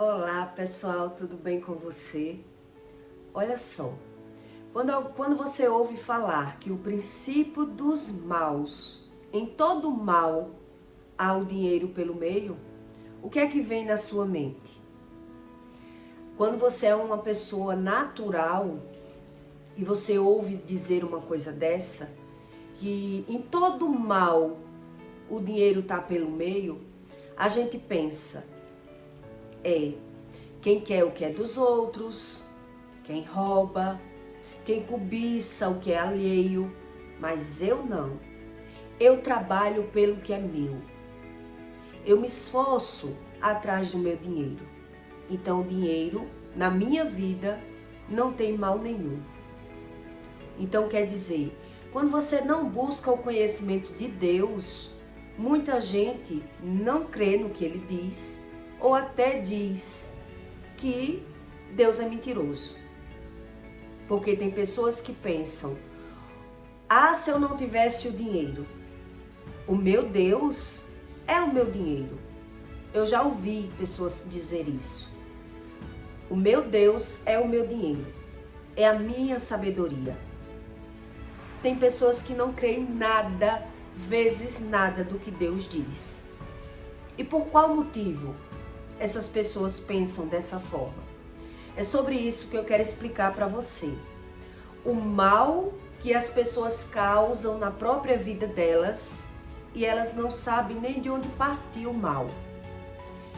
Olá pessoal, tudo bem com você? Olha só, quando você ouve falar que o princípio dos maus, em todo mal há o dinheiro pelo meio, o que é que vem na sua mente? Quando você é uma pessoa natural e você ouve dizer uma coisa dessa, que em todo mal o dinheiro está pelo meio, a gente pensa, quem quer o que é dos outros, quem rouba, quem cobiça o que é alheio, mas eu não. Eu trabalho pelo que é meu. Eu me esforço atrás do meu dinheiro. Então o dinheiro, na minha vida, não tem mal nenhum. Então quer dizer, quando você não busca o conhecimento de Deus, muita gente não crê no que ele diz, ou até diz que Deus é mentiroso. Porque tem pessoas que pensam, se eu não tivesse o dinheiro, o meu Deus é o meu dinheiro. Eu já ouvi pessoas dizer isso. O meu Deus é o meu dinheiro, é a minha sabedoria. Tem pessoas que não creem nada, vezes nada do que Deus diz. E por qual motivo essas pessoas pensam dessa forma? É sobre isso que eu quero explicar para você. O mal que as pessoas causam na própria vida delas e elas não sabem nem de onde partir o mal.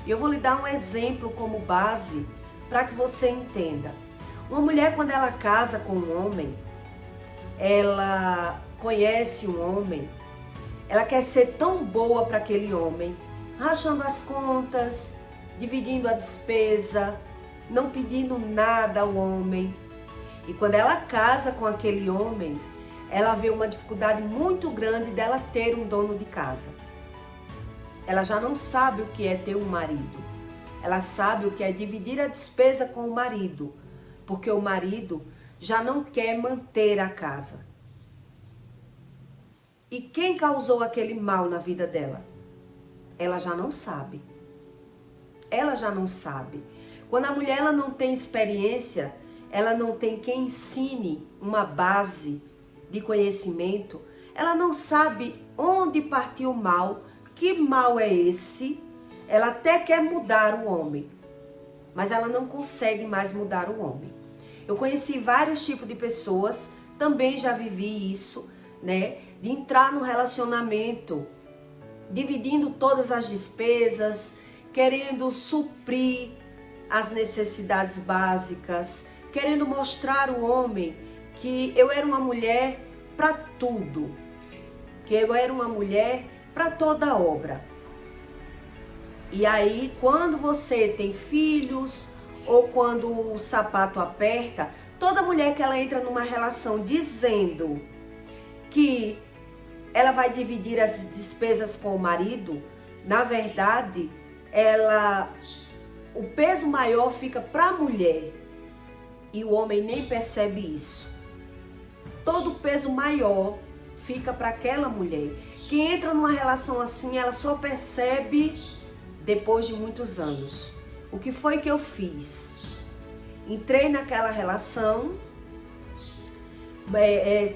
Eu vou lhe dar um exemplo como base para que você entenda. Uma mulher, quando ela casa com um homem, ela conhece um homem, ela quer ser tão boa para aquele homem, rachando as contas, dividindo a despesa, não pedindo nada ao homem. E quando ela casa com aquele homem, ela vê uma dificuldade muito grande dela ter um dono de casa. Ela já não sabe o que é ter um marido. Ela sabe o que é dividir a despesa com o marido, porque o marido já não quer manter a casa. E quem causou aquele mal na vida dela? Ela já não sabe. Ela já não sabe. Quando a mulher ela não tem experiência, ela não tem quem ensine uma base de conhecimento, ela não sabe onde partiu o mal, que mal é esse. Ela até quer mudar o homem, mas ela não consegue mais mudar o homem. Eu conheci vários tipos de pessoas, também já vivi isso, né? De entrar no relacionamento, dividindo todas as despesas, querendo suprir as necessidades básicas, querendo mostrar ao homem que eu era uma mulher para tudo, que eu era uma mulher para toda obra. E aí, quando você tem filhos, ou quando o sapato aperta, toda mulher que ela entra numa relação dizendo que ela vai dividir as despesas com o marido, na verdade, o peso maior fica para a mulher e o homem nem percebe isso. Todo o peso maior fica para aquela mulher. Quem entra numa relação assim, ela só percebe depois de muitos anos. O que foi que eu fiz? Entrei naquela relação,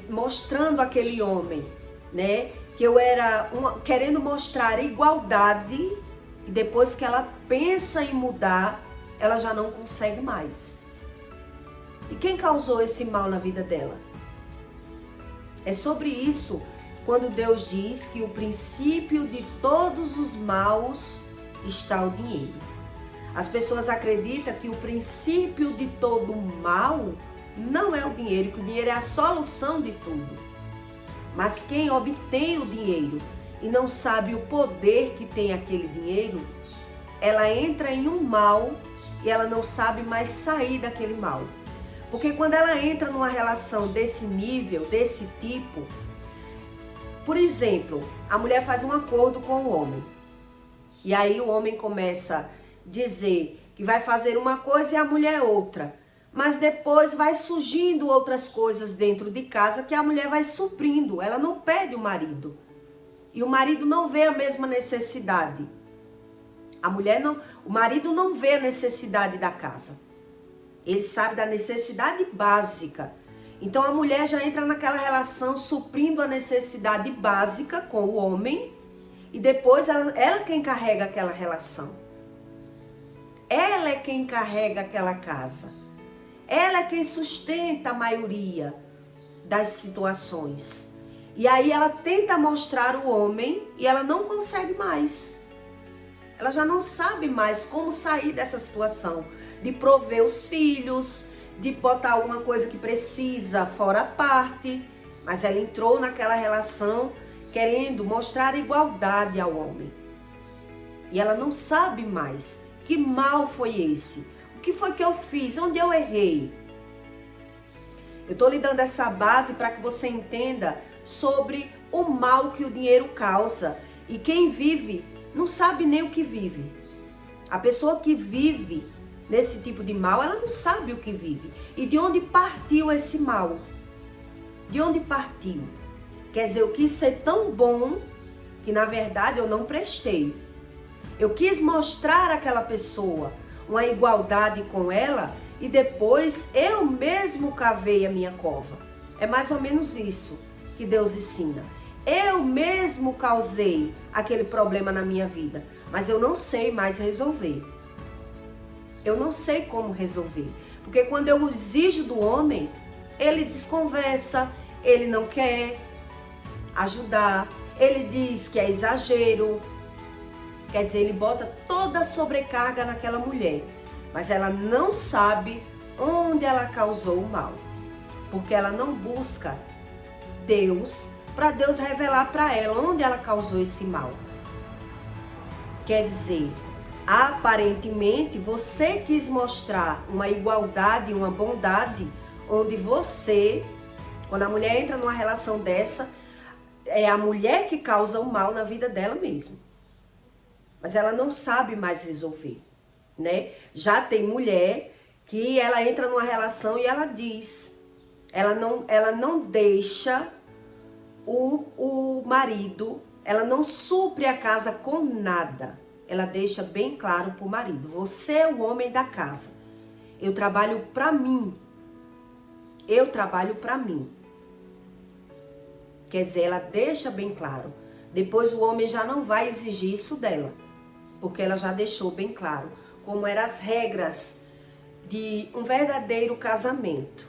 mostrando aquele homem, né, que eu era querendo mostrar igualdade, e depois que ela pensa em mudar, ela já não consegue mais. E quem causou esse mal na vida dela? É sobre isso quando Deus diz que o princípio de todos os maus está o dinheiro. As pessoas acreditam que o princípio de todo mal não é o dinheiro, que o dinheiro é a solução de tudo. Mas quem obtém o dinheiro e não sabe o poder que tem aquele dinheiro, ela entra em um mal e ela não sabe mais sair daquele mal. Porque quando ela entra numa relação desse nível, desse tipo, por exemplo, a mulher faz um acordo com o homem. E aí o homem começa a dizer que vai fazer uma coisa e a mulher outra. Mas depois vai surgindo outras coisas dentro de casa que a mulher vai suprindo. Ela não perde o marido. E o marido não vê a mesma necessidade. A mulher não, o marido não vê a necessidade da casa. Ele sabe da necessidade básica. Então a mulher já entra naquela relação suprindo a necessidade básica com o homem e depois ela quem carrega aquela relação. Ela é quem carrega aquela casa. Ela é quem sustenta a maioria das situações. E aí ela tenta mostrar o homem e ela não consegue mais. Ela já não sabe mais como sair dessa situação de prover os filhos, de botar alguma coisa que precisa fora a parte. Mas ela entrou naquela relação querendo mostrar igualdade ao homem. E ela não sabe mais que mal foi esse. O que foi que eu fiz? Onde eu errei? Eu estou lhe dando essa base para que você entenda sobre o mal que o dinheiro causa. E quem vive não sabe nem o que vive. A pessoa que vive nesse tipo de mal, ela não sabe o que vive. E de onde partiu esse mal? De onde partiu? Quer dizer, eu quis ser tão bom que na verdade eu não prestei. Eu quis mostrar àquela pessoa uma igualdade com ela e depois eu mesmo cavei a minha cova. É mais ou menos isso que Deus ensina. Eu mesmo causei aquele problema na minha vida, mas eu não sei mais resolver. Eu não sei como resolver. Porque quando eu exijo do homem, ele desconversa, ele não quer ajudar, ele diz que é exagero. Quer dizer, ele bota toda a sobrecarga naquela mulher. Mas ela não sabe onde ela causou o mal. Porque ela não busca Deus para Deus revelar para ela onde ela causou esse mal. Quer dizer, aparentemente você quis mostrar uma igualdade, uma bondade, onde você, quando a mulher entra numa relação dessa, é a mulher que causa o mal na vida dela mesma. Mas ela não sabe mais resolver, né? Já tem mulher que ela entra numa relação e ela diz, ela não deixa o marido, ela não supre a casa com nada. Ela deixa bem claro para o marido, você é o homem da casa. Eu trabalho para mim. Eu trabalho para mim. Quer dizer, ela deixa bem claro. Depois o homem já não vai exigir isso dela. Porque ela já deixou bem claro como eram as regras de um verdadeiro casamento,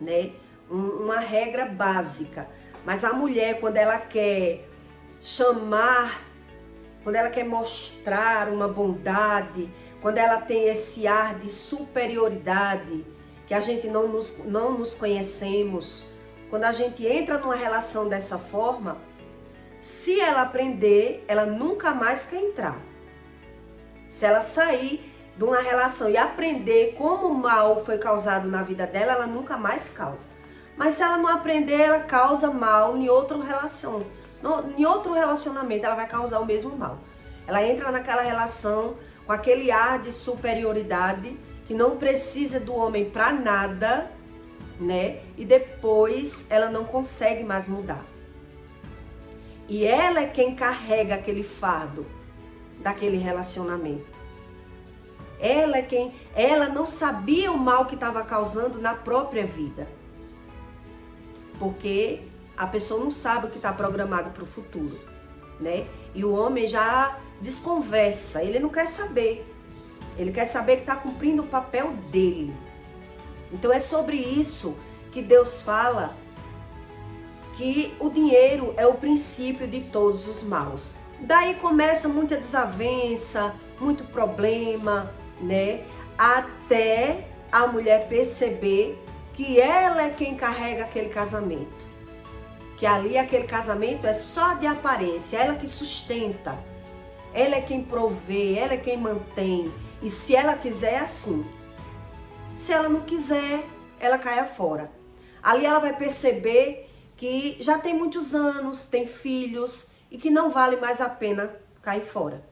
né? Uma regra básica. Mas a mulher, quando ela quer chamar, quando ela quer mostrar uma bondade, quando ela tem esse ar de superioridade, que a gente não nos conhecemos, quando a gente entra numa relação dessa forma, se ela aprender, ela nunca mais quer entrar. Se ela sair de uma relação e aprender como o mal foi causado na vida dela, ela nunca mais causa. Mas se ela não aprender, ela causa mal em outra relação. Em outro relacionamento, ela vai causar o mesmo mal. Ela entra naquela relação com aquele ar de superioridade, que não precisa do homem para nada, né? E depois ela não consegue mais mudar. E ela é quem carrega aquele fardo daquele relacionamento. Ela não sabia o mal que estava causando na própria vida. Porque a pessoa não sabe o que está programado para o futuro, né? E o homem já desconversa, ele não quer saber. Ele quer saber que está cumprindo o papel dele. Então é sobre isso que Deus fala que o dinheiro é o princípio de todos os maus. Daí começa muita desavença, muito problema, né? Até a mulher perceber que ela é quem carrega aquele casamento. Que ali aquele casamento é só de aparência, ela que sustenta. Ela é quem provê, ela é quem mantém. E se ela quiser, é assim. Se ela não quiser, ela cai fora. Ali ela vai perceber que já tem muitos anos, tem filhos e que não vale mais a pena cair fora.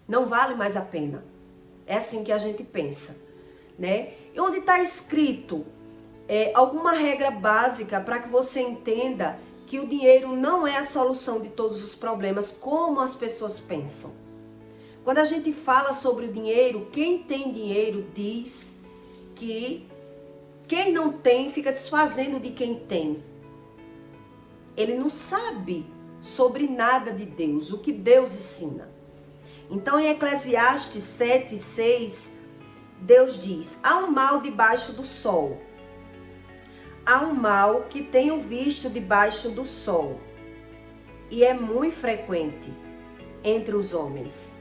Não vale mais a pena. É assim que a gente pensa, né? E onde está escrito alguma regra básica para que você entenda que o dinheiro não é a solução de todos os problemas, como as pessoas pensam. Quando a gente fala sobre o dinheiro, quem tem dinheiro diz que quem não tem fica desfazendo de quem tem. Ele não sabe sobre nada de Deus, o que Deus ensina. Então em Eclesiastes 7:6, Deus diz: há um mal debaixo do sol. Há um mal que tenho visto debaixo do sol, e é muito frequente entre os homens.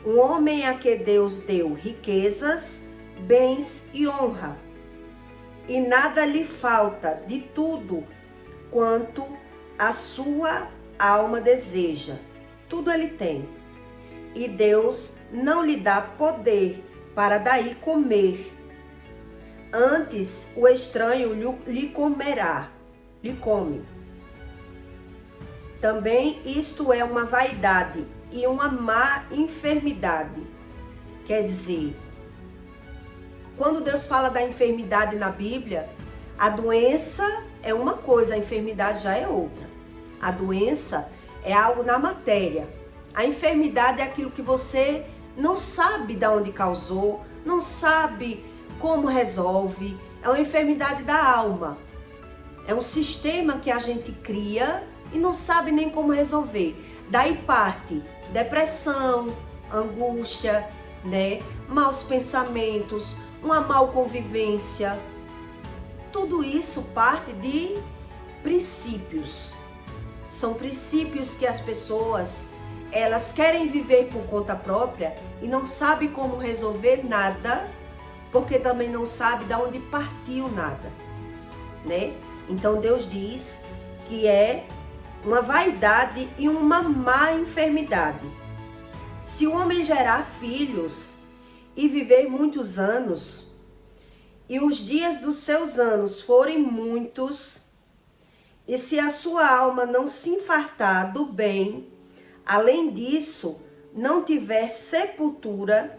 Um homem a que Deus deu riquezas, bens e honra, e nada lhe falta de tudo quanto a sua alma deseja. Tudo ele tem. E Deus não lhe dá poder para daí comer. Antes o estranho lhe comerá, lhe come. Também isto é uma vaidade e uma má enfermidade. Quer dizer, quando Deus fala da enfermidade na Bíblia, a doença é uma coisa, a enfermidade já é outra. A doença é algo na matéria. A enfermidade é aquilo que você não sabe de onde causou, não sabe como resolve. É uma enfermidade da alma. É um sistema que a gente cria e não sabe nem como resolver. Daí parte depressão, angústia, né? Maus pensamentos, uma mal convivência. Tudo isso parte de princípios. São princípios que as pessoas, elas querem viver por conta própria e não sabem como resolver nada, porque também não sabe de onde partiu nada, né? Então Deus diz que é uma vaidade e uma má enfermidade. Se o homem gerar filhos e viver muitos anos, e os dias dos seus anos forem muitos, e se a sua alma não se infartar do bem, além disso, não tiver sepultura,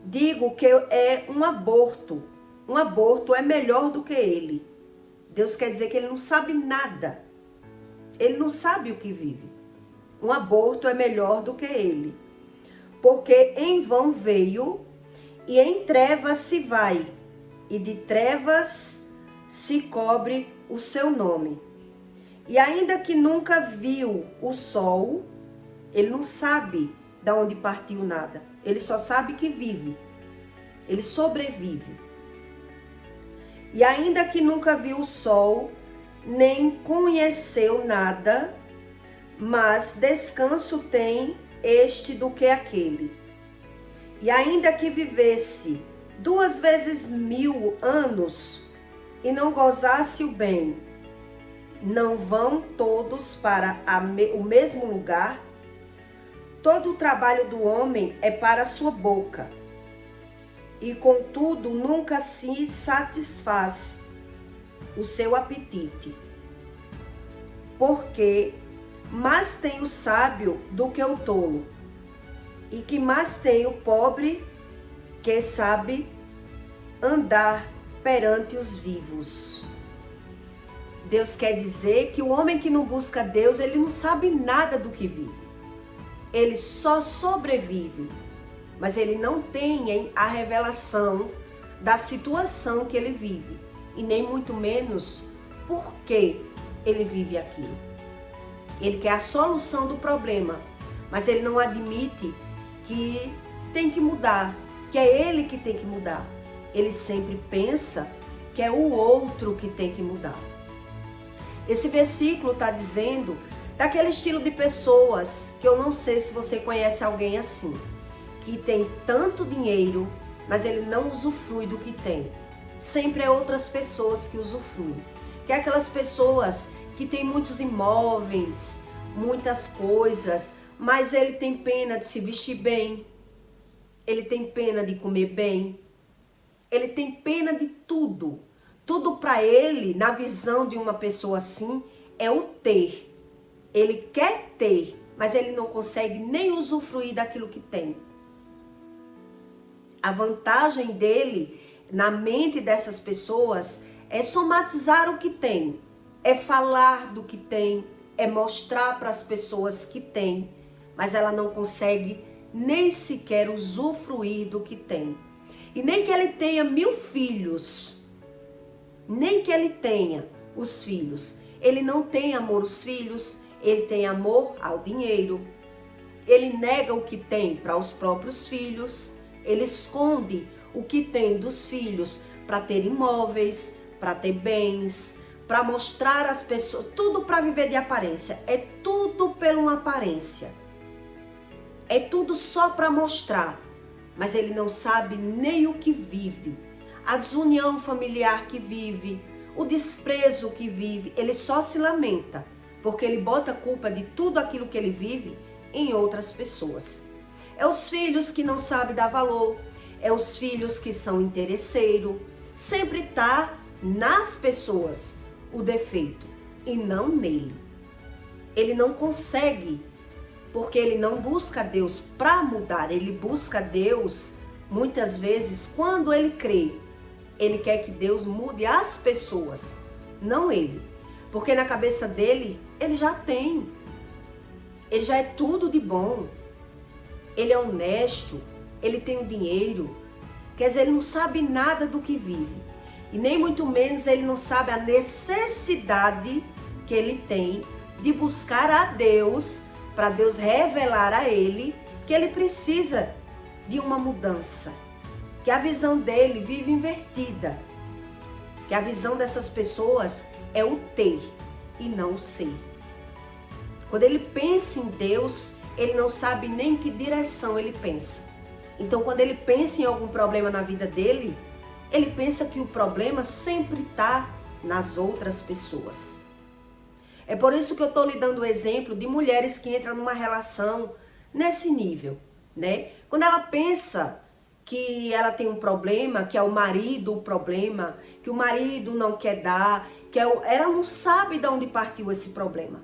digo que é um aborto. Um aborto é melhor do que ele. Deus quer dizer que ele não sabe nada. Ele não sabe o que vive. Um aborto é melhor do que ele. Porque em vão veio e em trevas se vai, e de trevas se cobre o seu nome. E ainda que nunca viu o sol, ele não sabe de onde partiu nada. Ele só sabe que vive. Ele sobrevive. E ainda que nunca viu o sol, nem conheceu nada, mas descanso tem este do que aquele. E ainda que vivesse 2 vezes 1000 anos e não gozasse o bem, não vão todos para o mesmo lugar? Todo o trabalho do homem é para a sua boca, e contudo nunca se satisfaz o seu apetite. Porque mais tem o sábio do que o tolo, e que mais tem o pobre que sabe andar perante os vivos. Deus quer dizer que o homem que não busca Deus, ele não sabe nada do que vive. Ele só sobrevive, mas ele não tem a revelação da situação que ele vive, e nem muito menos por que ele vive aquilo. Ele quer a solução do problema, mas ele não admite que tem que mudar, que é ele que tem que mudar. Ele sempre pensa que é o outro que tem que mudar. Esse versículo está dizendo daquele estilo de pessoas que eu não sei se você conhece alguém assim, que tem tanto dinheiro, mas ele não usufrui do que tem. Sempre é outras pessoas que usufruem. Que é aquelas pessoas que têm muitos imóveis, muitas coisas, mas ele tem pena de se vestir bem, ele tem pena de comer bem, ele tem pena de tudo. Tudo para ele, na visão de uma pessoa assim, é o ter. Ele quer ter, mas ele não consegue nem usufruir daquilo que tem. A vantagem dele, na mente dessas pessoas, é somatizar o que tem, é falar do que tem, é mostrar para as pessoas que tem, mas ela não consegue nem sequer usufruir do que tem. E nem que ele tenha 1000 filhos, nem que ele tenha os filhos. Ele não tem amor aos filhos, ele tem amor ao dinheiro. Ele nega o que tem para os próprios filhos, ele esconde o que tem dos filhos para ter imóveis, para ter bens, para mostrar às pessoas, tudo para viver de aparência. É tudo por uma aparência. É tudo só para mostrar. Mas ele não sabe nem o que vive. A desunião familiar que vive, o desprezo que vive, ele só se lamenta. Porque ele bota a culpa de tudo aquilo que ele vive em outras pessoas. É os filhos que não sabem dar valor. É os filhos que são interesseiros. Sempre está nas pessoas o defeito e não nele. Ele não consegue, porque ele não busca Deus para mudar. Ele busca Deus muitas vezes quando ele crê. Ele quer que Deus mude as pessoas, não ele. Porque na cabeça dele, ele já tem. Ele já é tudo de bom. Ele é honesto, ele tem o dinheiro. Quer dizer, ele não sabe nada do que vive. E nem muito menos ele não sabe a necessidade que ele tem de buscar a Deus, para Deus revelar a ele que ele precisa de uma mudança. Que a visão dele vive invertida. Que a visão dessas pessoas é o ter e não o ser. Quando ele pensa em Deus, ele não sabe nem que direção ele pensa. Então, quando ele pensa em algum problema na vida dele, ele pensa que o problema sempre está nas outras pessoas. É por isso que eu estou lhe dando o exemplo de mulheres que entram numa relação nesse nível, né? Quando ela pensa que ela tem um problema, que é o marido o problema, que o marido não quer dar, ela não sabe de onde partiu esse problema.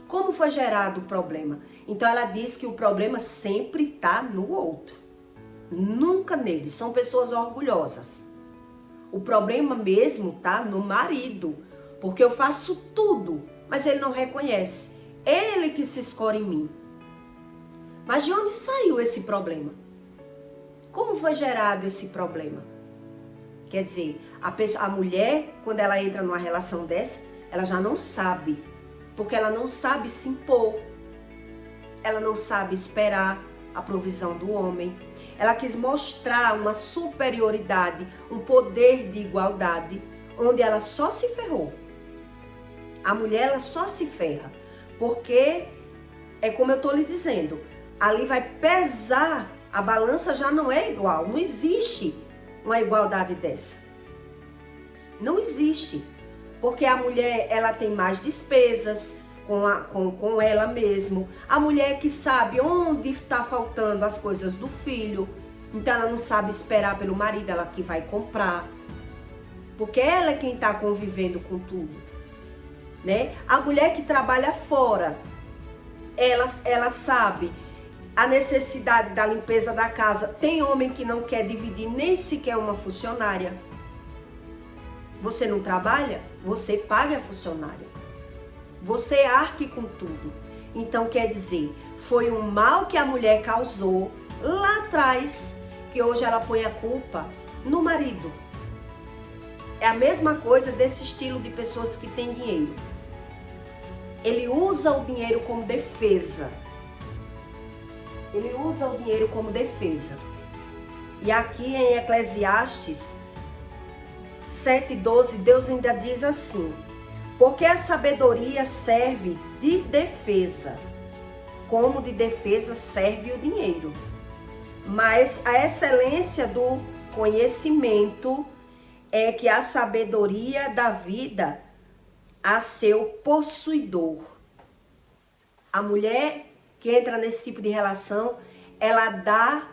Como foi gerado o problema? Então ela diz que o problema sempre está no outro. Nunca nele. São pessoas orgulhosas. O problema mesmo está no marido. Porque eu faço tudo, mas ele não reconhece. Ele que se escora em mim. Mas de onde saiu esse problema? Como foi gerado esse problema? Quer dizer, a mulher, quando ela entra numa relação dessa, ela já não sabe. Porque ela não sabe se impor. Ela não sabe esperar a provisão do homem. Ela quis mostrar uma superioridade, um poder de igualdade, onde ela só se ferrou. A mulher, ela só se ferra. Porque, é como eu estou lhe dizendo, ali vai pesar, a balança já não é igual. Não existe uma igualdade dessa. Não existe. Porque a mulher, ela tem mais despesas com ela mesma. A mulher que sabe onde está faltando as coisas do filho. Então ela não sabe esperar pelo marido, ela que vai comprar. Porque ela é quem está convivendo com tudo. Né? A mulher que trabalha fora, ela sabe a necessidade da limpeza da casa. Tem homem que não quer dividir nem sequer uma funcionária. Você não trabalha? Você paga a funcionária. Você arque com tudo. Então, quer dizer, foi um mal que a mulher causou lá atrás, que hoje ela põe a culpa no marido. É a mesma coisa desse estilo de pessoas que têm dinheiro. Ele usa o dinheiro como defesa. Ele usa o dinheiro como defesa. E aqui em Eclesiastes 7:12, Deus ainda diz assim: porque a sabedoria serve de defesa, como de defesa serve o dinheiro. Mas a excelência do conhecimento é que a sabedoria dá vida a seu possuidor. A mulher que entra nesse tipo de relação, ela dá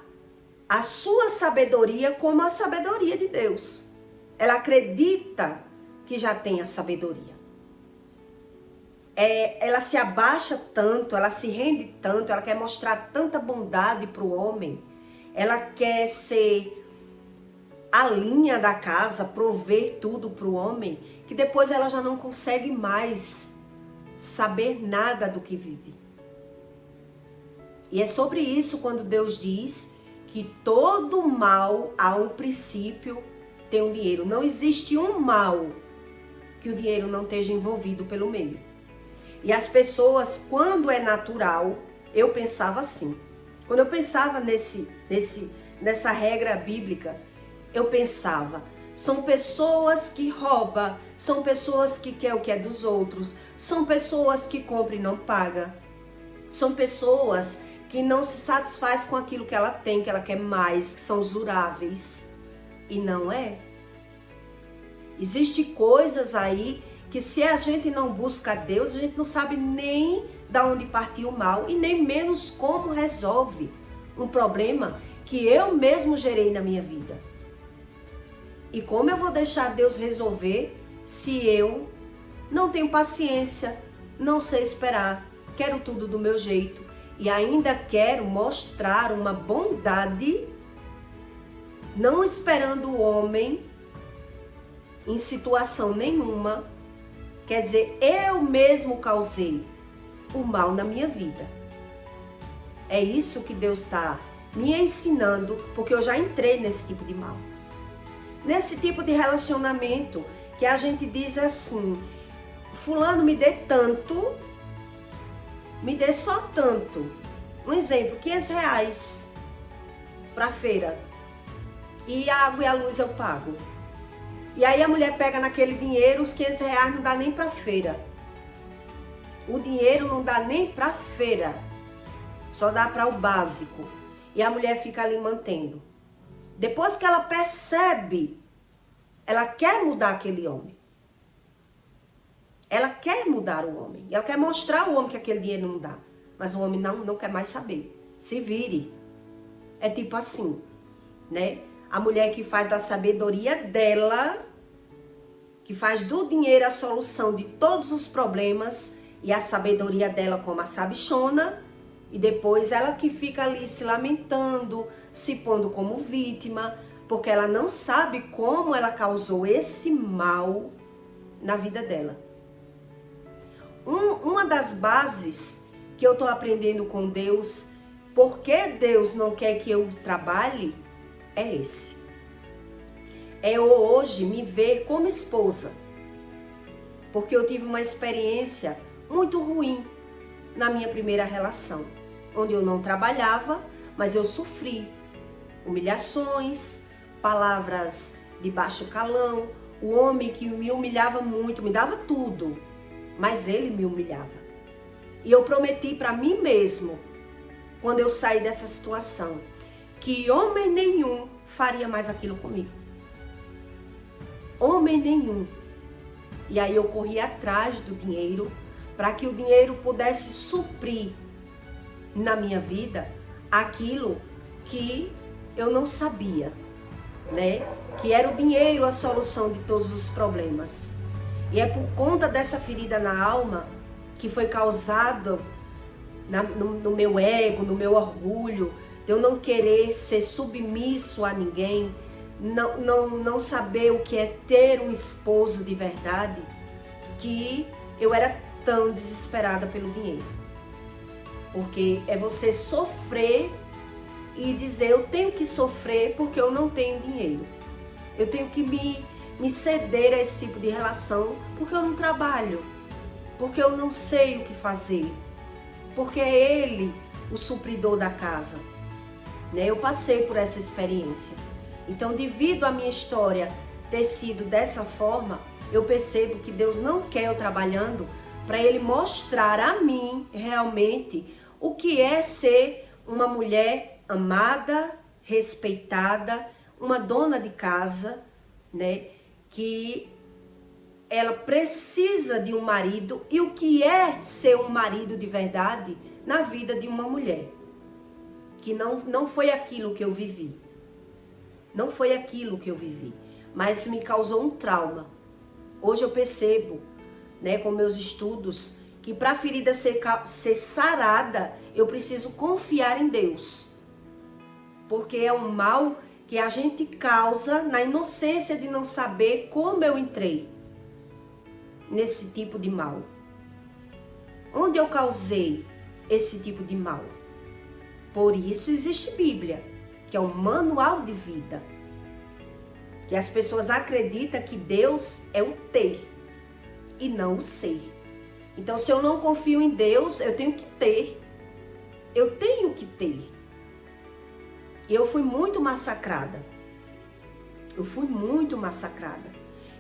a sua sabedoria como a sabedoria de Deus. Ela acredita que já tem a sabedoria. Ela se abaixa tanto, ela se rende tanto, ela quer mostrar tanta bondade para o homem. Ela quer ser a linha da casa, prover tudo para o homem, que depois ela já não consegue mais saber nada do que vive. E é sobre isso quando Deus diz que todo mal há um princípio, tem um dinheiro. Não existe um mal que o dinheiro não esteja envolvido pelo meio. E as pessoas, quando é natural, eu pensava assim. Quando eu pensava nessa regra bíblica, eu pensava, são pessoas que roubam, são pessoas que querem o que é dos outros, são pessoas que compram e não pagam, são pessoas que não se satisfaz com aquilo que ela tem, que ela quer mais, que são usuráveis. E não é. Existem coisas aí que se a gente não busca Deus, a gente não sabe nem da onde partiu o mal e nem menos como resolve um problema que eu mesmo gerei na minha vida. E como eu vou deixar Deus resolver se eu não tenho paciência, não sei esperar, quero tudo do meu jeito e ainda quero mostrar uma bondade, não esperando o homem em situação nenhuma. Quer dizer, eu mesmo causei o mal na minha vida. É isso que Deus está me ensinando, porque eu já entrei nesse tipo de mal. Nesse tipo de relacionamento que a gente diz assim, fulano me dê tanto, me dê só tanto. Um exemplo, R$500 para feira. E a água e a luz eu pago. E aí a mulher pega naquele dinheiro, os R$500 não dá nem para feira. O dinheiro não dá nem para feira. Só dá para o básico. E a mulher fica ali mantendo. Depois que ela percebe, ela quer mudar aquele homem. Ela quer mudar o homem. Ela quer mostrar ao homem que aquele dinheiro não dá. Mas o homem não quer mais saber. Se vire. É tipo assim, né? A mulher que faz da sabedoria dela, que faz do dinheiro a solução de todos os problemas, e a sabedoria dela como a sabichona, e depois ela que fica ali se lamentando, se pondo como vítima, porque ela não sabe como ela causou esse mal na vida dela. Uma das bases que eu estou aprendendo com Deus, porque Deus não quer que eu trabalhe, é esse. É eu hoje me ver como esposa, porque eu tive uma experiência muito ruim na minha primeira relação, onde eu não trabalhava, mas eu sofri humilhações, palavras de baixo calão, o homem que me humilhava muito, me dava tudo, mas ele me humilhava. E eu prometi para mim mesmo, quando eu saí dessa situação, que homem nenhum faria mais aquilo comigo. Homem nenhum. E aí eu corri atrás do dinheiro, para que o dinheiro pudesse suprir na minha vida aquilo que eu não sabia, né? Que era o dinheiro a solução de todos os problemas. E é por conta dessa ferida na alma que foi causada no meu ego, no meu orgulho, de eu não querer ser submisso a ninguém, não saber o que é ter um esposo de verdade, que eu era tão desesperada pelo dinheiro. Porque é você sofrer e dizer, eu tenho que sofrer porque eu não tenho dinheiro. Eu tenho que me ceder a esse tipo de relação porque eu não trabalho, porque eu não sei o que fazer, porque é ele o supridor da casa. Né? Eu passei por essa experiência. Então, devido à minha história ter sido dessa forma, eu percebo que Deus não quer eu trabalhando para Ele mostrar a mim realmente o que é ser uma mulher amada, respeitada, uma dona de casa, né? Que ela precisa de um marido e o que é ser um marido de verdade na vida de uma mulher. Que não foi aquilo que eu vivi. Não foi aquilo que eu vivi, mas me causou um trauma. Hoje eu percebo, né, com meus estudos, que para a ferida ser sarada, eu preciso confiar em Deus. Porque é um mal que a gente causa na inocência de não saber como eu entrei nesse tipo de mal. Onde eu causei esse tipo de mal? Por isso existe Bíblia, que é um manual de vida. Que as pessoas acreditam que Deus é o ter e não o ser. Então, se eu não confio em Deus, eu tenho que ter. Eu tenho que ter. E eu fui muito massacrada.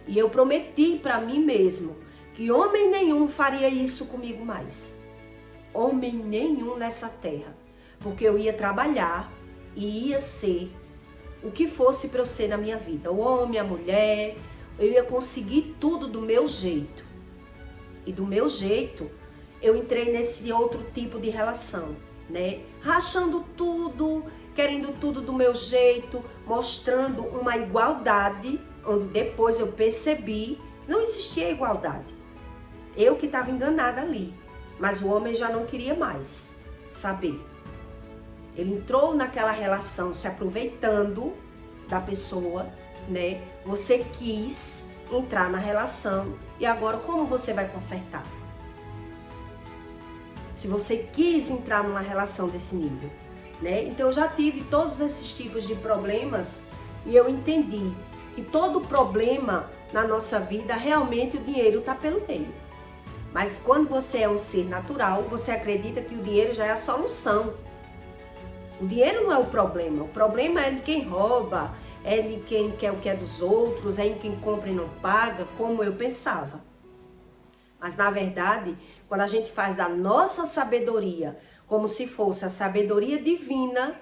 E eu prometi para mim mesmo que homem nenhum faria isso comigo mais. Homem nenhum nessa terra. Porque eu ia trabalhar e ia ser o que fosse para eu ser na minha vida. O homem, a mulher, eu ia conseguir tudo do meu jeito. E do meu jeito, eu entrei nesse outro tipo de relação, né? Rachando tudo, querendo tudo do meu jeito, mostrando uma igualdade, onde depois eu percebi que não existia igualdade. Eu que estava enganada ali, mas o homem já não queria mais saber. Ele entrou naquela relação se aproveitando da pessoa, né? Você quis entrar na relação e agora como você vai consertar? Se você quis entrar numa relação desse nível, né? Então eu já tive todos esses tipos de problemas e eu entendi que todo problema na nossa vida, realmente o dinheiro está pelo meio. Mas quando você é um ser natural, você acredita que o dinheiro já é a solução. O dinheiro não é o problema é de quem rouba, é de quem quer o que é dos outros, é de quem compra e não paga, como eu pensava. Mas na verdade, quando a gente faz da nossa sabedoria como se fosse a sabedoria divina,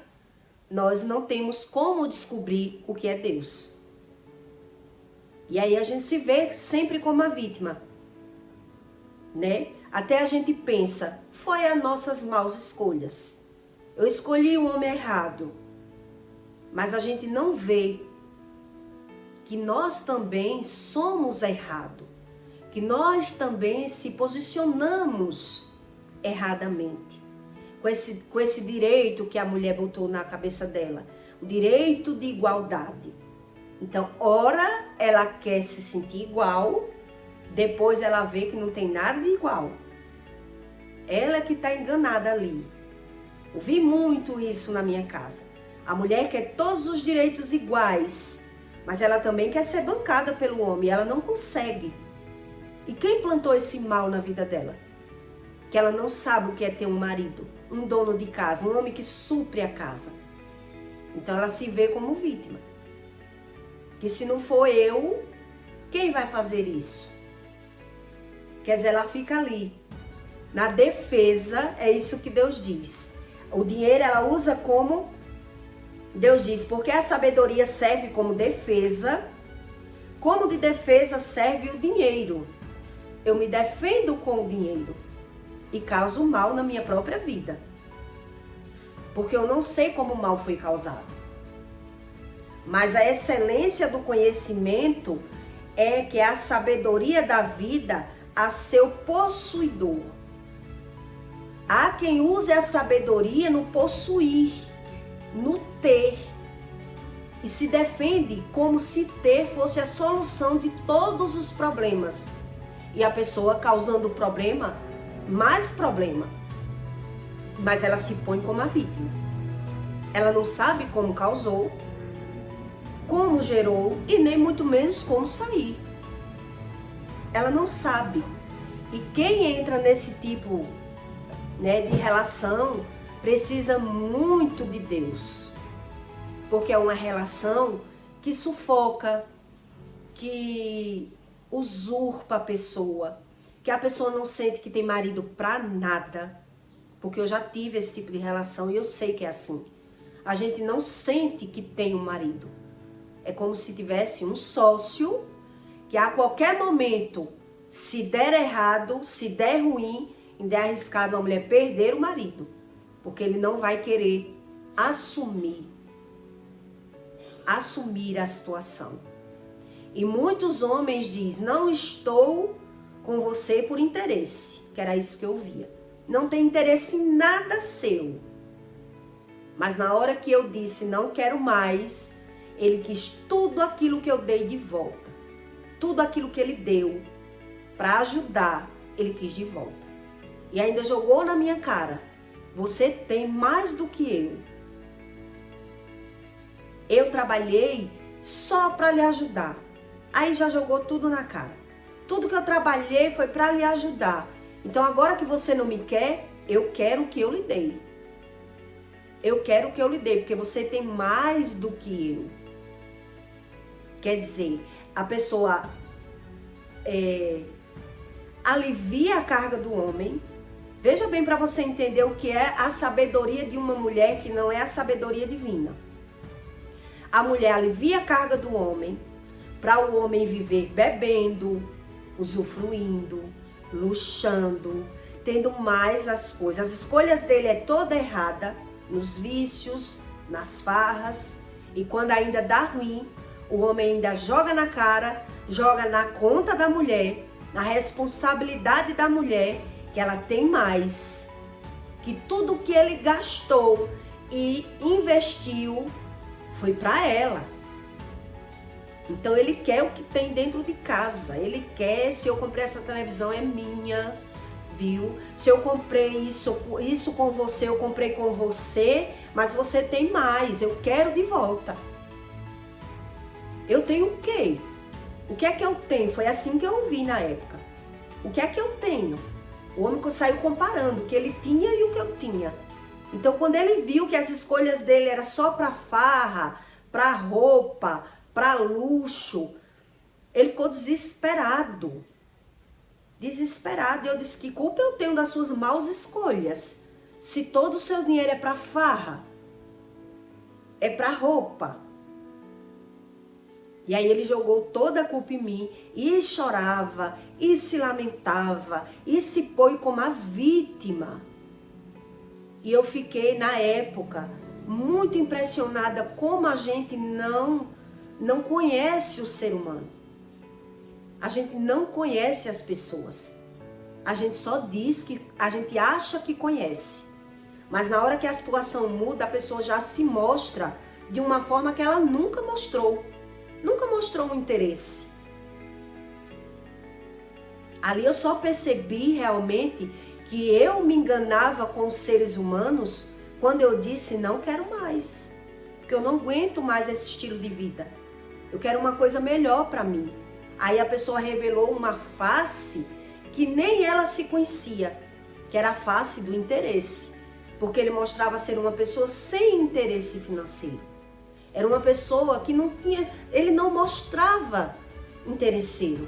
nós não temos como descobrir o que é Deus. E aí a gente se vê sempre como a vítima, né? Até a gente pensa, foi as nossas maus escolhas. Eu escolhi o homem errado. Mas a gente não vê que nós também somos errados. Que nós também se posicionamos erradamente. Com esse direito que a mulher botou na cabeça dela. O direito de igualdade. Então, ora ela quer se sentir igual, depois ela vê que não tem nada de igual. Ela que está enganada ali. Eu vi muito isso na minha casa. A mulher quer todos os direitos iguais, mas ela também quer ser bancada pelo homem, ela não consegue. E quem plantou esse mal na vida dela? Que ela não sabe o que é ter um marido, um dono de casa, um homem que supre a casa. Então ela se vê como vítima. Que se não for eu, quem vai fazer isso? Quer dizer, ela fica ali. Na defesa, é isso que Deus diz. O dinheiro ela usa como... Deus diz, porque a sabedoria serve como defesa, como de defesa serve o dinheiro. Eu me defendo com o dinheiro e causo mal na minha própria vida. Porque eu não sei como o mal foi causado. Mas a excelência do conhecimento é que a sabedoria da vida a seu possuidor. Há quem use a sabedoria no possuir, no ter. E se defende como se ter fosse a solução de todos os problemas. E a pessoa causando problema, mais problema. Mas ela se põe como a vítima. Ela não sabe como causou, como gerou e nem muito menos como sair. Ela não sabe. E quem entra nesse tipo, né, de relação precisa muito de Deus. Porque é uma relação que sufoca, que usurpa a pessoa, que a pessoa não sente que tem marido pra nada. Porque eu já tive esse tipo de relação e eu sei que é assim. A gente não sente que tem um marido. É como se tivesse um sócio que a qualquer momento, se der errado, se der ruim, ainda é arriscado uma mulher perder o marido. Porque ele não vai querer assumir a situação. E muitos homens dizem, não estou com você por interesse. Que era isso que eu via. Não tem interesse em nada seu. Mas na hora que eu disse, não quero mais... Ele quis tudo aquilo que eu dei de volta. Tudo aquilo que ele deu para ajudar, ele quis de volta. E ainda jogou na minha cara Você tem mais do que eu. Eu trabalhei só para lhe ajudar. Aí já jogou tudo na cara. Tudo que eu trabalhei foi para lhe ajudar. Então agora que você não me quer, eu quero o que eu lhe dei. Eu quero o que eu lhe dei, porque você tem mais do que eu. Quer dizer, a pessoa alivia a carga do homem. Veja bem para você entender o que é a sabedoria de uma mulher que não é a sabedoria divina. A mulher alivia a carga do homem para o homem viver bebendo, usufruindo, luxando, tendo mais as coisas. As escolhas dele é toda errada, nos vícios, nas farras, e quando ainda dá ruim, o homem ainda joga na cara, joga na conta da mulher, na responsabilidade da mulher, que ela tem mais, que tudo que ele gastou e investiu foi para ela. Então ele quer o que tem dentro de casa, ele quer, se eu comprei essa televisão é minha, viu? Se eu comprei isso com você, eu comprei com você, mas você tem mais, eu quero de volta. Eu tenho o quê? O que é que eu tenho? Foi assim que eu vi na época. O que é que eu tenho? O homem saiu comparando o que ele tinha e o que eu tinha. Então quando ele viu que as escolhas dele eram só para farra, para roupa, para luxo, ele ficou desesperado. Desesperado. E eu disse, que culpa eu tenho das suas maus escolhas? Se todo o seu dinheiro é para farra, é para roupa. E aí ele jogou toda a culpa em mim e chorava, e se lamentava, e se pôs como a vítima. E eu fiquei, na época, muito impressionada como a gente não conhece o ser humano. A gente não conhece as pessoas. A gente só diz que a gente acha que conhece. Mas na hora que a situação muda, a pessoa já se mostra de uma forma que ela nunca mostrou. Nunca mostrou um interesse. Ali eu só percebi realmente que eu me enganava com os seres humanos quando eu disse não quero mais. Porque eu não aguento mais esse estilo de vida. Eu quero uma coisa melhor para mim. Aí a pessoa revelou uma face que nem ela se conhecia, que era a face do interesse. Porque ele mostrava ser uma pessoa sem interesse financeiro. Era uma pessoa que não tinha, ele não mostrava interesseiro.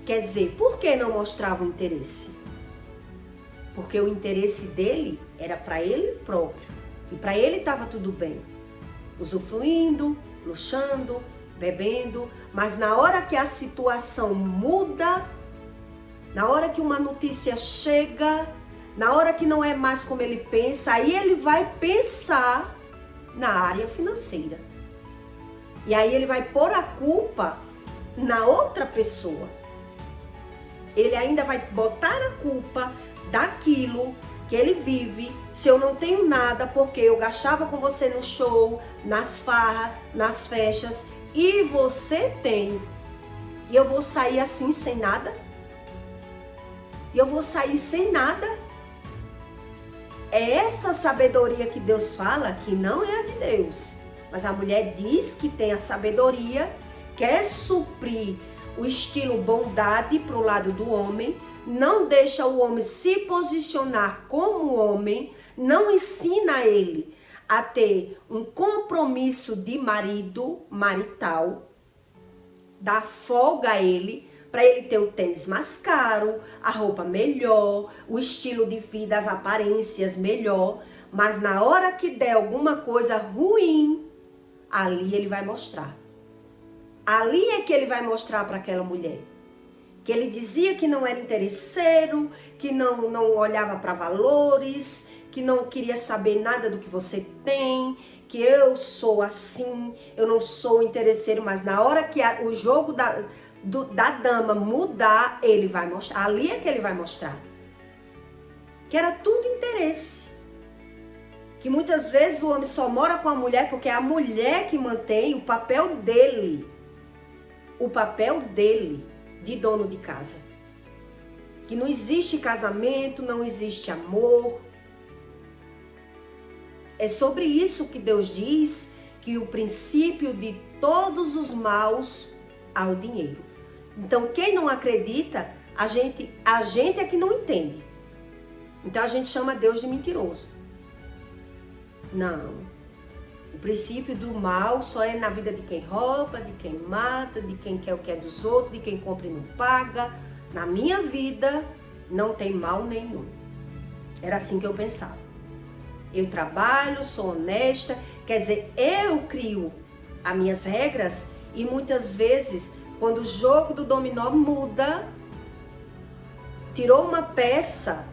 Quer dizer, por que não mostrava o interesse? Porque o interesse dele era para ele próprio. E para ele estava tudo bem. Usufruindo, luxando, bebendo. Mas na hora que a situação muda, na hora que uma notícia chega, na hora que não é mais como ele pensa, aí ele vai pensar na área financeira. E aí ele vai pôr a culpa na outra pessoa. Ele ainda vai botar a culpa daquilo que ele vive. Se eu não tenho nada porque eu gastava com você no show, nas farras, nas festas, e você tem. E eu vou sair assim sem nada? E eu vou sair sem nada? É essa sabedoria que Deus fala que não é a de Deus. Mas a mulher diz que tem a sabedoria, quer suprir o estilo bondade para o lado do homem, não deixa o homem se posicionar como homem, não ensina ele a ter um compromisso de marital, dá folga a ele, para ele ter o tênis mais caro, a roupa melhor, o estilo de vida, as aparências melhor. Mas na hora que der alguma coisa ruim, ali ele vai mostrar. Ali é que ele vai mostrar para aquela mulher. Que ele dizia que não era interesseiro, que não olhava para valores, que não queria saber nada do que você tem, que eu sou assim, eu não sou interesseiro. Mas na hora que o jogo da dama mudar, ele vai mostrar. Ali é que ele vai mostrar. Que era tudo interesse. Que muitas vezes o homem só mora com a mulher porque é a mulher que mantém o papel dele. O papel dele de dono de casa. Que não existe casamento, não existe amor, é sobre isso que Deus diz que o princípio de todos os maus é o dinheiro. Então, quem não acredita, a gente é que não entende. Então, a gente chama Deus de mentiroso. Não. O princípio do mal só é na vida de quem rouba, de quem mata, de quem quer o que é dos outros, de quem compra e não paga. Na minha vida, não tem mal nenhum. Era assim que eu pensava. Eu trabalho, sou honesta, quer dizer, eu crio as minhas regras e muitas vezes, quando o jogo do dominó muda, tirou uma peça,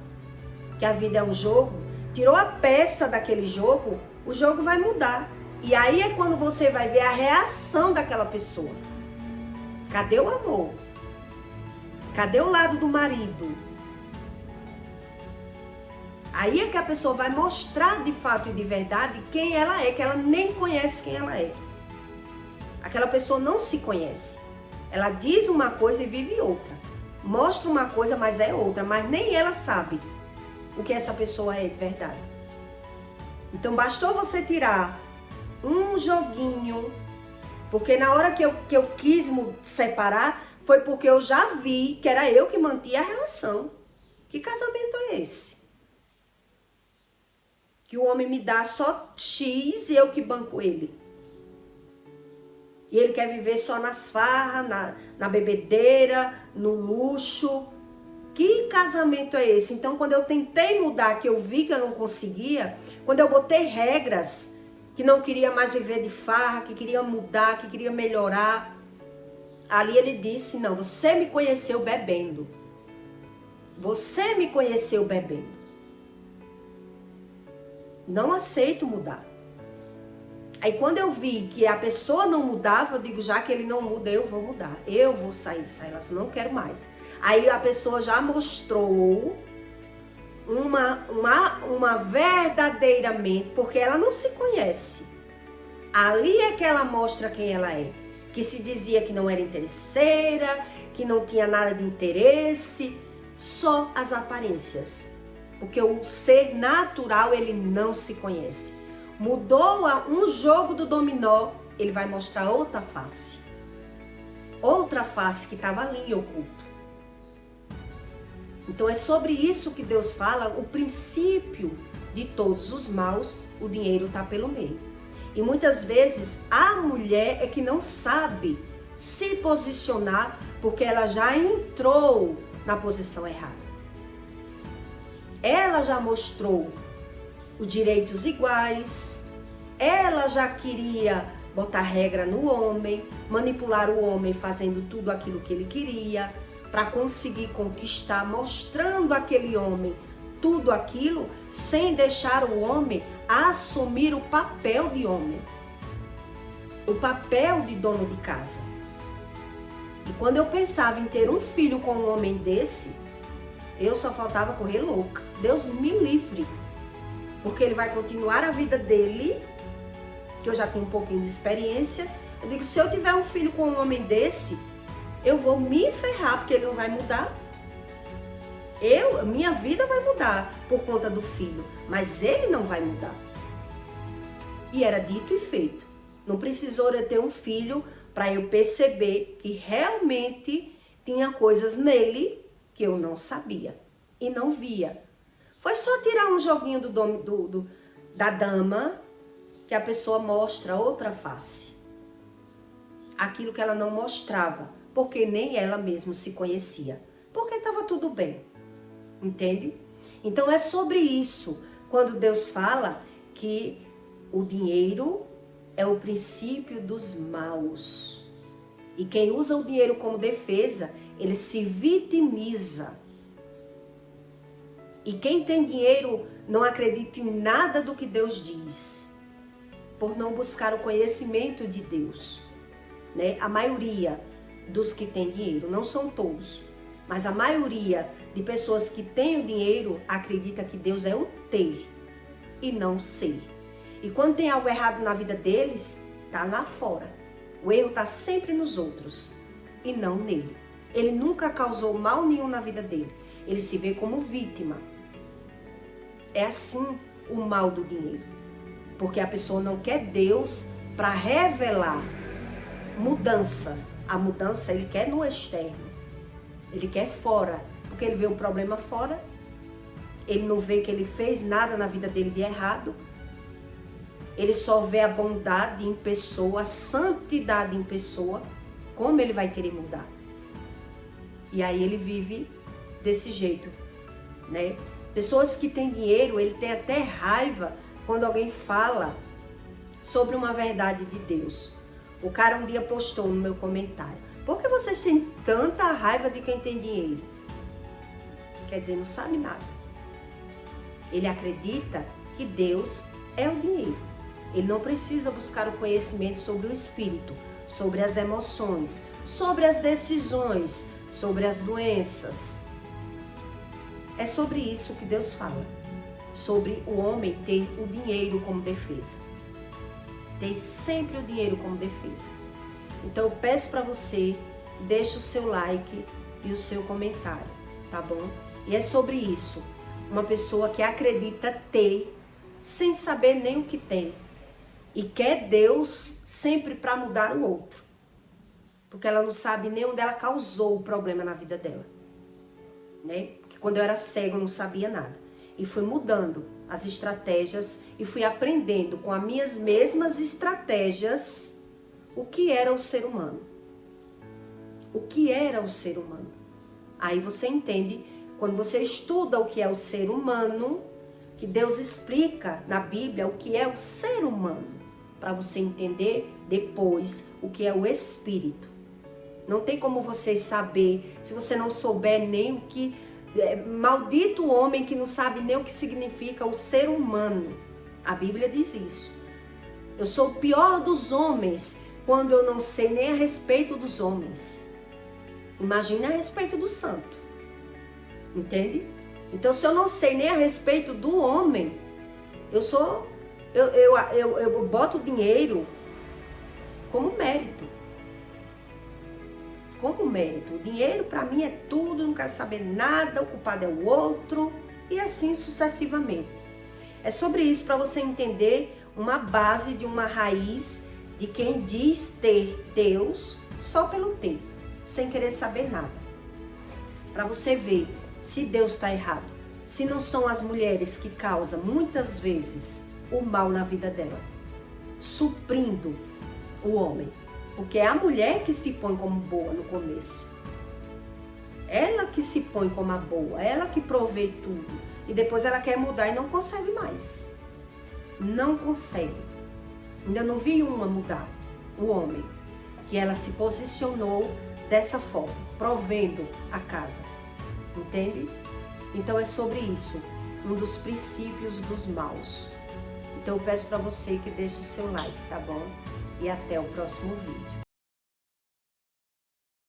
que a vida é um jogo, tirou a peça daquele jogo, o jogo vai mudar. E aí é quando você vai ver a reação daquela pessoa. Cadê o amor? Cadê o lado do marido? Aí é que a pessoa vai mostrar de fato e de verdade quem ela é, que ela nem conhece quem ela é. Aquela pessoa não se conhece. Ela diz uma coisa e vive outra. Mostra uma coisa, mas é outra. Mas nem ela sabe o que essa pessoa é de verdade. Então bastou você tirar um joguinho, porque na hora que eu quis separar, foi porque eu já vi que era eu que mantinha a relação. Que casamento é esse? Que o homem me dá só X e eu que banco ele. E ele quer viver só nas farras, na bebedeira, no luxo. Que casamento é esse? Então, quando eu tentei mudar, que eu vi que eu não conseguia, quando eu botei regras, que não queria mais viver de farra, que queria mudar, que queria melhorar, ali ele disse, não, você me conheceu bebendo. Você me conheceu bebendo. Não aceito mudar. Aí quando eu vi que a pessoa não mudava, eu digo, já que ele não muda, eu vou mudar. Eu vou sair dessa relação, não quero mais. Aí a pessoa já mostrou uma verdadeiramente, porque ela não se conhece. Ali é que ela mostra quem ela é. Que se dizia que não era interesseira, que não tinha nada de interesse, só as aparências. Porque o ser natural, ele não se conhece. Mudou um jogo do dominó, ele vai mostrar outra face. Outra face que estava ali oculto. Então é sobre isso que Deus fala, o princípio de todos os maus, o dinheiro está pelo meio. E muitas vezes a mulher é que não sabe se posicionar porque ela já entrou na posição errada. Ela já mostrou os direitos iguais, ela já queria botar regra no homem, manipular o homem fazendo tudo aquilo que ele queria, para conseguir conquistar, mostrando aquele homem tudo aquilo, sem deixar o homem assumir o papel de homem, o papel de dono de casa. E quando eu pensava em ter um filho com um homem desse, eu só faltava correr louca. Deus me livre, porque ele vai continuar a vida dele, que eu já tenho um pouquinho de experiência. Eu digo, se eu tiver um filho com um homem desse, eu vou me ferrar, porque ele não vai mudar. Minha vida vai mudar por conta do filho, mas ele não vai mudar. E era dito e feito. Não precisou eu ter um filho para eu perceber que realmente tinha coisas nele que eu não sabia e não via. Foi só tirar um joguinho da dama que a pessoa mostra outra face. Aquilo que ela não mostrava, porque nem ela mesma se conhecia. Porque estava tudo bem. Entende? Então é sobre isso. Quando Deus fala que o dinheiro é o princípio dos maus. E quem usa o dinheiro como defesa, ele se vitimiza. E quem tem dinheiro não acredita em nada do que Deus diz, por não buscar o conhecimento de Deus. Né? A maioria dos que têm dinheiro, não são todos, mas a maioria de pessoas que têm o dinheiro acredita que Deus é o ter e não ser. E quando tem algo errado na vida deles, tá lá fora. O erro tá sempre nos outros e não nele. Ele nunca causou mal nenhum na vida dele. Ele se vê como vítima. É assim o mal do dinheiro. Porque a pessoa não quer Deus para revelar mudanças. A mudança ele quer no externo. Ele quer fora. Porque ele vê o problema fora. Ele não vê que ele fez nada na vida dele de errado. Ele só vê a bondade em pessoa, a santidade em pessoa. Como ele vai querer mudar? E aí ele vive desse jeito, né? Pessoas que têm dinheiro, ele tem até raiva quando alguém fala sobre uma verdade de Deus. O cara um dia postou no meu comentário: por que vocês têm tanta raiva de quem tem dinheiro? Quer dizer, não sabe nada. Ele acredita que Deus é o dinheiro. Ele não precisa buscar o conhecimento sobre o espírito, sobre as emoções, sobre as decisões, sobre as doenças. É sobre isso que Deus fala. Sobre o homem ter o dinheiro como defesa. Ter sempre o dinheiro como defesa. Então eu peço para você, deixe o seu like e o seu comentário, tá bom? E é sobre isso. Uma pessoa que acredita ter, sem saber nem o que tem. E quer Deus sempre para mudar o outro. Porque ela não sabe nem onde ela causou o problema na vida dela. Né? Porque quando eu era cego eu não sabia nada. E fui mudando as estratégias e fui aprendendo com as minhas mesmas estratégias o que era o ser humano. O que era o ser humano. Aí você entende, quando você estuda o que é o ser humano, que Deus explica na Bíblia o que é o ser humano. Para você entender depois o que é o espírito. Não tem como você saber, se você não souber nem o que... maldito o homem que não sabe nem o que significa o ser humano. A Bíblia diz isso. Eu sou o pior dos homens quando eu não sei nem a respeito dos homens. Imagine a respeito do santo. Entende? Então, se eu não sei nem a respeito do homem, eu boto o dinheiro como mérito. Como mérito. O dinheiro para mim é tudo, não quero saber nada, o culpado é o outro, e assim sucessivamente. É sobre isso para você entender uma base de uma raiz de quem diz ter Deus só pelo ter, sem querer saber nada. Para você ver se Deus está errado, se não são as mulheres que causam muitas vezes o mal na vida dela, suprindo o homem. Porque é a mulher que se põe como boa no começo. Ela que se põe como a boa, ela que provê tudo. E depois ela quer mudar e não consegue mais. Não consegue. Ainda não vi uma mudar, o homem. Que ela se posicionou dessa forma, provendo a casa. Entende? Então é sobre isso, um dos princípios dos maus. Então eu peço para você que deixe o seu like, tá bom? E até o próximo vídeo.